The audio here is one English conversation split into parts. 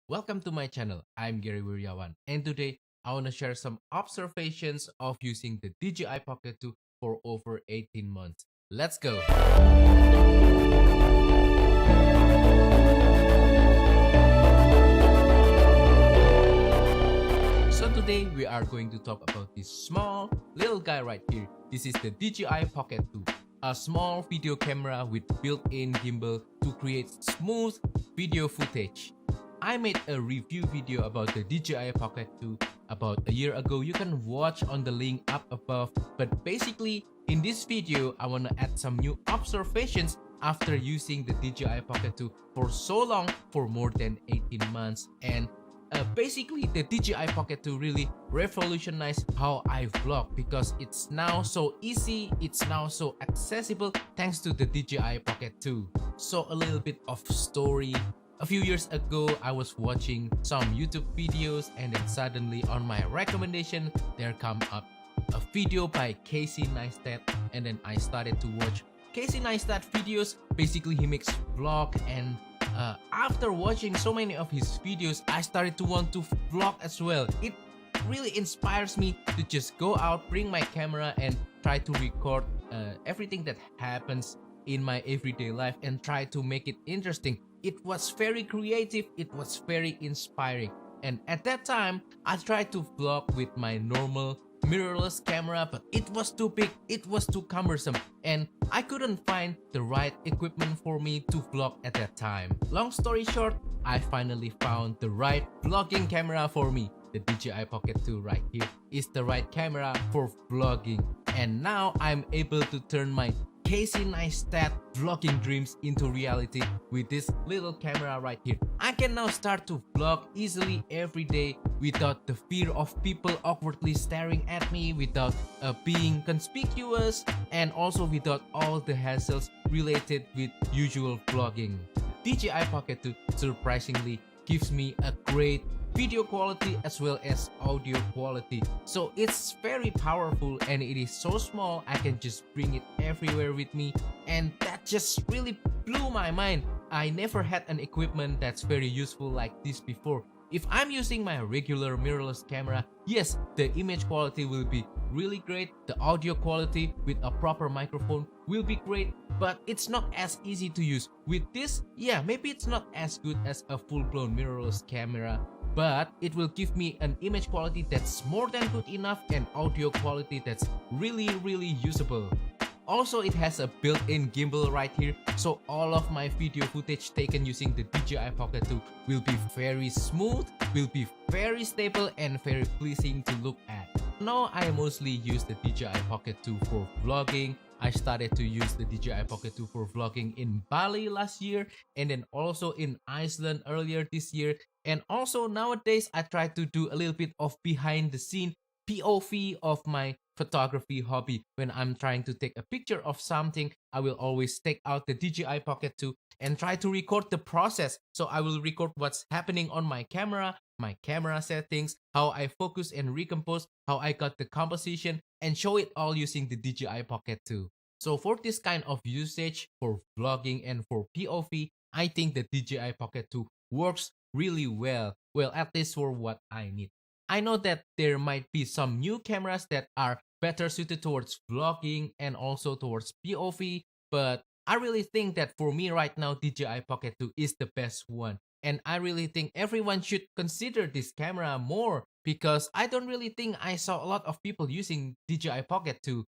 Welcome to my channel. I'm Gary Wiryawan, and today I want to share some observations of using the DJI Pocket 2 for over 18 months. Let's go! So today we are going to talk about this small little guy right here. This is the DJI Pocket 2, a small video camera with built-in gimbal to create smooth video footage. I made a review video about the DJI Pocket 2 about a year ago. You can watch on the link up above. But basically, in this video, I want to add some new observations after using the DJI Pocket 2 for so long, for more than 18 months. And basically, the DJI Pocket 2 really revolutionized how I vlog because it's now so easy, it's now so accessible thanks to the DJI Pocket 2. So a little bit of story. A few years ago, I was watching some YouTube videos and then suddenly on my recommendation, there come up a video by Casey Neistat, and then I started to watch Casey Neistat videos. Basically, he makes vlog, and after watching so many of his videos, I started to want to vlog as well. It really inspires me to just go out, bring my camera and try to record everything that happens in my everyday life and try to make it interesting. It was very creative, it was very inspiring. And at that time, I tried to vlog with my normal mirrorless camera, but it was too big, it was too cumbersome, and I couldn't find the right equipment for me to vlog at that time. Long story short, I finally found the right vlogging camera for me. The DJI Pocket 2 right here is the right camera for vlogging, and now I'm able to turn my Casey Neistat vlogging dreams into reality with this little camera right here. I can now start to vlog easily every day without the fear of people awkwardly staring at me, without being conspicuous, and also without all the hassles related with usual vlogging. DJI Pocket 2 surprisingly gives me a great video quality as well as audio quality. So it's very powerful and it is so small, I can just bring it everywhere with me, and that just really blew my mind. I never had an equipment that's very useful like this before. If I'm using my regular mirrorless camera, yes, the image quality will be really great, the audio quality with a proper microphone will be great, but it's not as easy to use. With this, yeah, maybe it's not as good as a full-blown mirrorless camera, but it will give me an image quality that's more than good enough and audio quality that's really usable. Also, it has a built-in gimbal right here, so all of my video footage taken using the DJI Pocket 2 will be very smooth, will be very stable and very pleasing to look at. Now I mostly use the DJI Pocket 2 for vlogging. I started to use the DJI Pocket 2 for vlogging in Bali last year, and then also in Iceland earlier this year. And also nowadays I try to do a little bit of behind the scene POV of my photography hobby. When I'm trying to take a picture of something, I will always take out the DJI Pocket 2 and try to record the process. So I will record what's happening on my camera settings, how I focus and recompose, how I got the composition, and show it all using the DJI Pocket 2. So for this kind of usage, for vlogging and for POV, I think the DJI Pocket 2 works really well. Well, at least for what I need. I know that there might be some new cameras that are better suited towards vlogging and also towards POV, but I really think that for me right now, DJI Pocket 2 is the best one. And I really think everyone should consider this camera more because I don't really think I saw a lot of people using DJI Pocket 2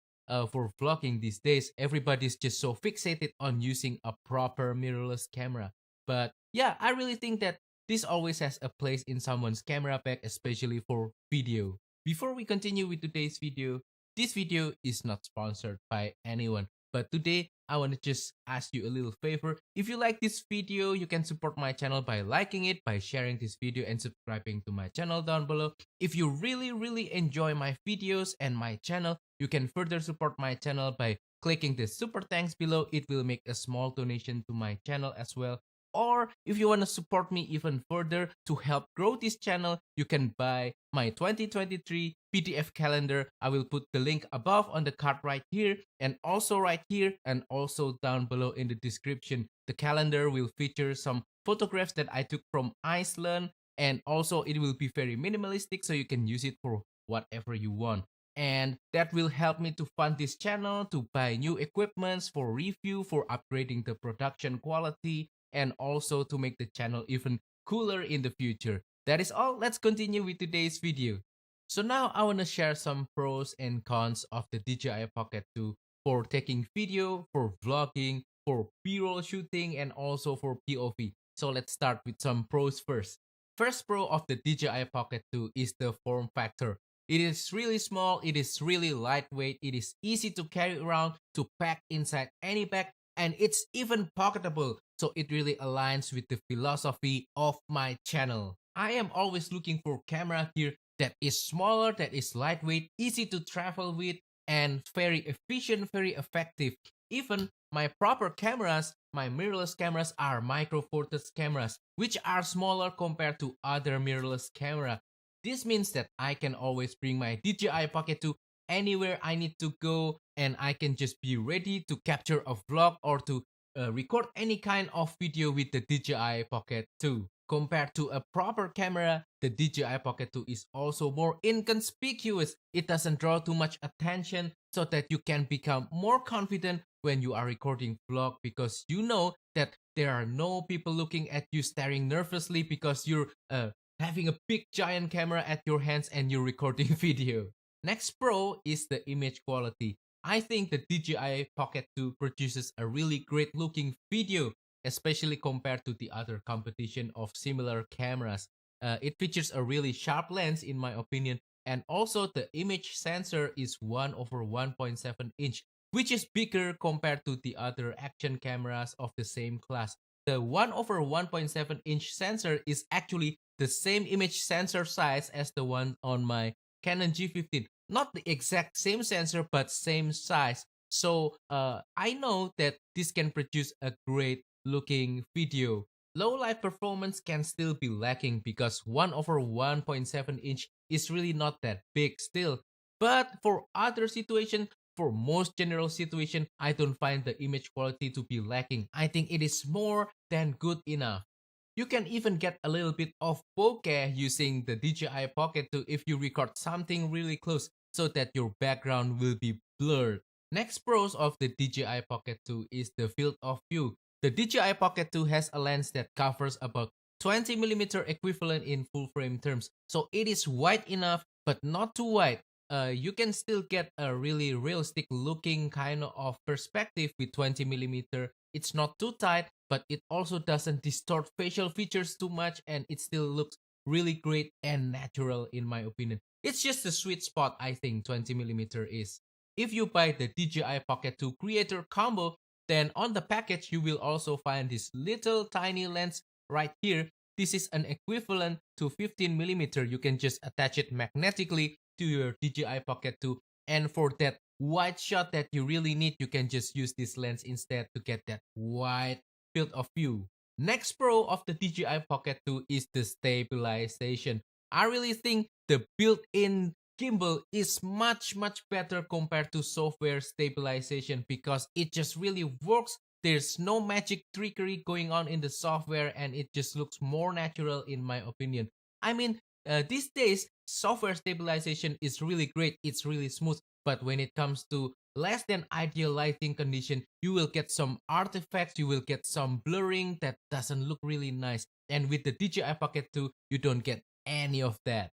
for vlogging these days. Everybody's just so fixated on using a proper mirrorless camera. But yeah, I really think that this always has a place in someone's camera bag, especially for video. Before we continue with today's video, this video is not sponsored by anyone. But today, I want to just ask you a little favor. If you like this video, you can support my channel by liking it, by sharing this video and subscribing to my channel down below. If you really enjoy my videos and my channel, you can further support my channel by clicking the super thanks below. It will make a small donation to my channel as well. Or if you want to support me even further to help grow this channel, you can buy my 2023 PDF calendar. I will put the link above on the card right here and also right here and also down below in the description. The calendar will feature some photographs that I took from Iceland, and also it will be very minimalistic, so you can use it for whatever you want. And that will help me to fund this channel, to buy new equipments for review, for upgrading the production quality, and also to make the channel even cooler in the future. That is all. Let's continue with today's video. So now I want to share some pros and cons of the DJI Pocket 2 for taking video, for vlogging, for B-roll shooting, and also for POV. So let's start with some pros first. First pro of the DJI Pocket 2 is the form factor. It is really small, it is really lightweight, it is easy to carry around, to pack inside any bag, and it's even pocketable. So it really aligns with the philosophy of my channel. I am always looking for camera gear that is smaller, that is lightweight, easy to travel with, and very efficient, very effective. Even my proper cameras, my mirrorless cameras are micro four thirds cameras, which are smaller compared to other mirrorless camera. This means that I can always bring my DJI Pocket 2 anywhere I need to go, and I can just be ready to capture a vlog or to record any kind of video with the DJI Pocket 2. Compared to a proper camera, the DJI Pocket 2 is also more inconspicuous. It doesn't draw too much attention, so that you can become more confident when you are recording vlog, because you know that there are no people looking at you staring nervously because you're having a big giant camera at your hands and you're recording video. Next pro is the image quality. I think the DJI Pocket 2 produces a really great looking video, especially compared to the other competition of similar cameras. It features a really sharp lens in my opinion, and also the image sensor is 1 over 1.7 inch, which is bigger compared to the other action cameras of the same class. The 1 over 1.7 inch sensor is actually the same image sensor size as the one on my Canon G15. Not the exact same sensor, but same size. So I know that this can produce a great looking video. Low light performance can still be lacking because 1 over 1.7 inch is really not that big still. But for other situations, for most general situation, I don't find the image quality to be lacking. I think it is more than good enough. You can even get a little bit of bokeh using the DJI Pocket 2 if you record something really close, so that your background will be blurred. Next pros of the DJI Pocket 2 is the field of view. The DJI Pocket 2 has a lens that covers about 20mm equivalent in full frame terms, so it is wide enough but not too wide. You can still get a really realistic looking kind of perspective with 20mm. It's not too tight, but it also doesn't distort facial features too much, and it still looks really great and natural in my opinion. It's just the sweet spot I think 20mm is. If you buy the DJI Pocket 2 Creator Combo, then on the package you will also find this little tiny lens right here. This is an equivalent to 15mm. You can just attach it magnetically to your DJI Pocket 2, and for that wide shot that you really need, you can just use this lens instead to get that wide field of view. Next pro of the DJI Pocket 2 is the stabilization. I really think the built-in gimbal is much better compared to software stabilization, because it just really works. There's no magic trickery going on in the software, and it just looks more natural in my opinion. I mean, these days software stabilization is really great, it's really smooth, but when it comes to less than ideal lighting condition, you will get some artifacts, you will get some blurring that doesn't look really nice. And with the DJI Pocket 2, you don't get any of that.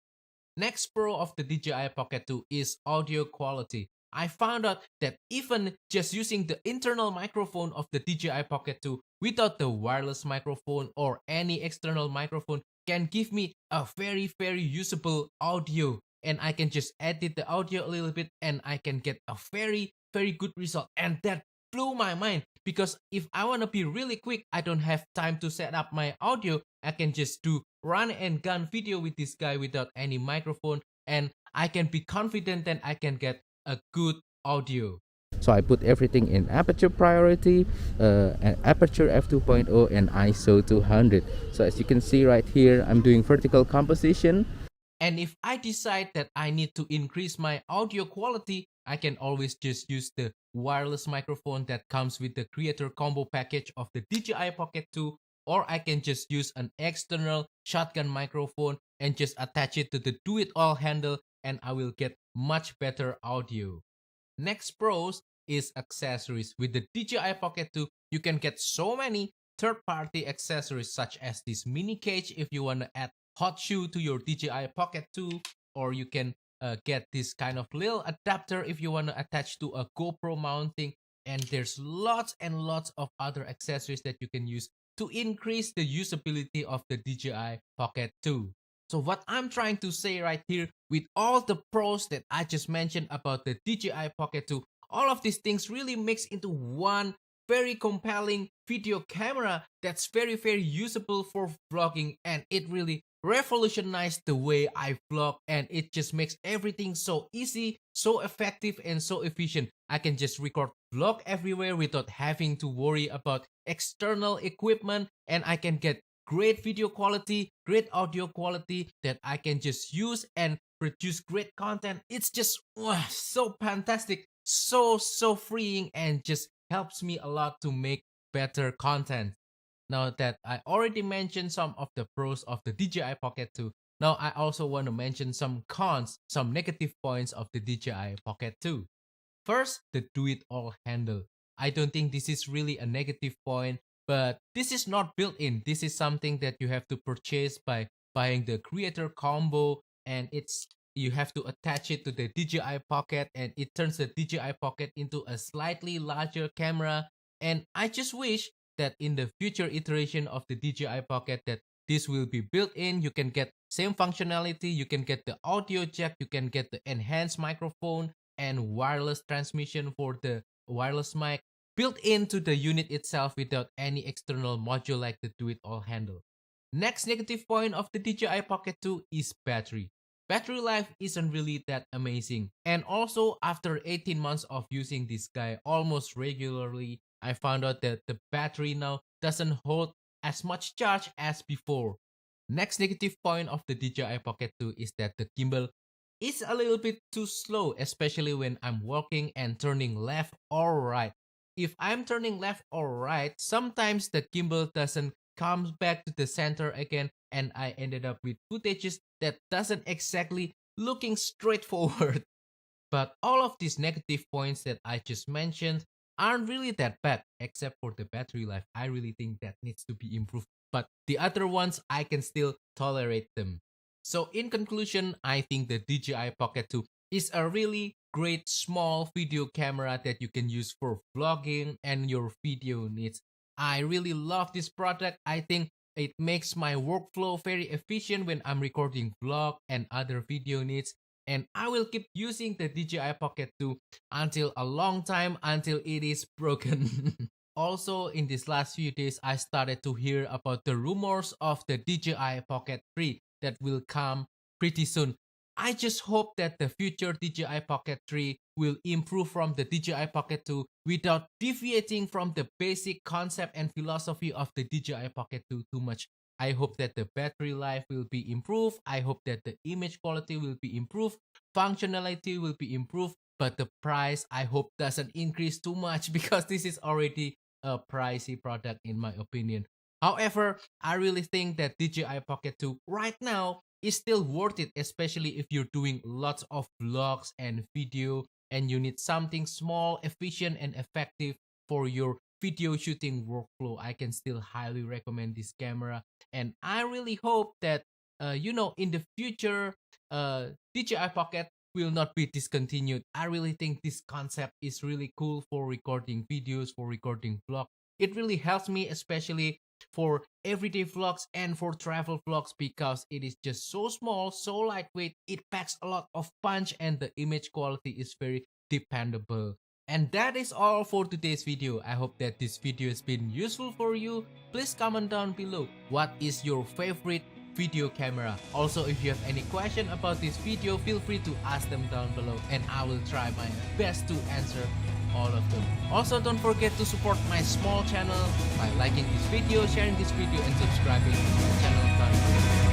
Next pro of the DJI Pocket 2 is audio quality. I found out that even just using the internal microphone of the DJI Pocket 2 without the wireless microphone or any external microphone can give me a very usable audio, and I can just edit the audio a little bit and I can get a very good result. And that blew my mind, because if I want to be really quick, I don't have time to set up my audio. I can just do run and gun video with this guy without any microphone, and I can be confident that I can get a good audio. So I put everything in aperture priority, and aperture f2.0 and ISO 200. So as you can see right here, I'm doing vertical composition. And if I decide that I need to increase my audio quality, I can always just use the wireless microphone that comes with the Creator Combo package of the DJI Pocket 2, or I can just use an external shotgun microphone and just attach it to the do-it-all handle, and I will get much better audio. Next pros is accessories. With the DJI Pocket 2, you can get so many third-party accessories such as this mini cage if you want to add hot shoe to your DJI Pocket 2, or you can get this kind of little adapter if you want to attach to a GoPro mounting, and there's lots and lots of other accessories that you can use to increase the usability of the DJI Pocket 2. So what I'm trying to say right here, with all the pros that I just mentioned about the DJI Pocket 2, all of these things really mix into one very compelling video camera that's very usable for vlogging, and it really revolutionized the way I vlog, and it just makes everything so easy, so effective, and so efficient. I can just record vlog everywhere without having to worry about external equipment, and I can get great video quality, great audio quality that I can just use and produce great content. It's just so fantastic, so freeing, and just helps me a lot to make better content. Now that I already mentioned some of the pros of the DJI Pocket 2, now I also want to mention some cons, some negative points of the DJI Pocket 2. First, the do-it-all handle. I don't think this is really a negative point, but this is not built in. This is something that you have to purchase by buying the creator combo, and you have to attach it to the DJI Pocket, and it turns the DJI Pocket into a slightly larger camera. And I just wish that in the future iteration of the DJI Pocket that this will be built in. You can get same functionality, you can get the audio jack, you can get the enhanced microphone and wireless transmission for the wireless mic built into the unit itself without any external module like the do-it-all handle. Next negative point of the DJI Pocket 2 is battery. Battery life isn't really that amazing. And also after 18 months of using this guy almost regularly, I found out that the battery now doesn't hold as much charge as before. Next negative point of the DJI Pocket 2 is that the gimbal is a little bit too slow, especially when I'm walking and turning left or right. If I'm turning left or right, sometimes the gimbal doesn't come back to the center again, and I ended up with footages that doesn't exactly looking straightforward. But all of these negative points that I just mentioned aren't really that bad, except for the battery life. I really think that needs to be improved, but the other ones I can still tolerate them. So in conclusion, I think the DJI Pocket 2 is a really great small video camera that you can use for vlogging and your video needs. I really love this product. I think it makes my workflow very efficient when I'm recording vlog and other video needs. And I will keep using the DJI Pocket 2 until a long time, until it is broken. Also, in these last few days, I started to hear about the rumors of the DJI Pocket 3 that will come pretty soon. I just hope that the future DJI Pocket 3 will improve from the DJI Pocket 2 without deviating from the basic concept and philosophy of the DJI Pocket 2 too much. I hope that the battery life will be improved. I hope that the image quality will be improved. Functionality will be improved. But the price, I hope, doesn't increase too much because this is already a pricey product in my opinion. However, I really think that DJI Pocket 2 right now is still worth it, especially if you're doing lots of vlogs and video and you need something small, efficient, and effective for your video shooting workflow. I can still highly recommend this camera, and I really hope that in the future DJI Pocket will not be discontinued. I really think this concept is really cool for recording videos, for recording vlog. It really helps me, especially for everyday vlogs and for travel vlogs, because it is just so small, so lightweight, it packs a lot of punch, and the image quality is very dependable. And that is all for today's video. I hope that this video has been useful for you. Please comment down below what is your favorite video camera. Also, if you have any question about this video, feel free to ask them down below and I will try my best to answer all of them. Also, don't forget to support my small channel by liking this video, sharing this video, and subscribing to my channel down below.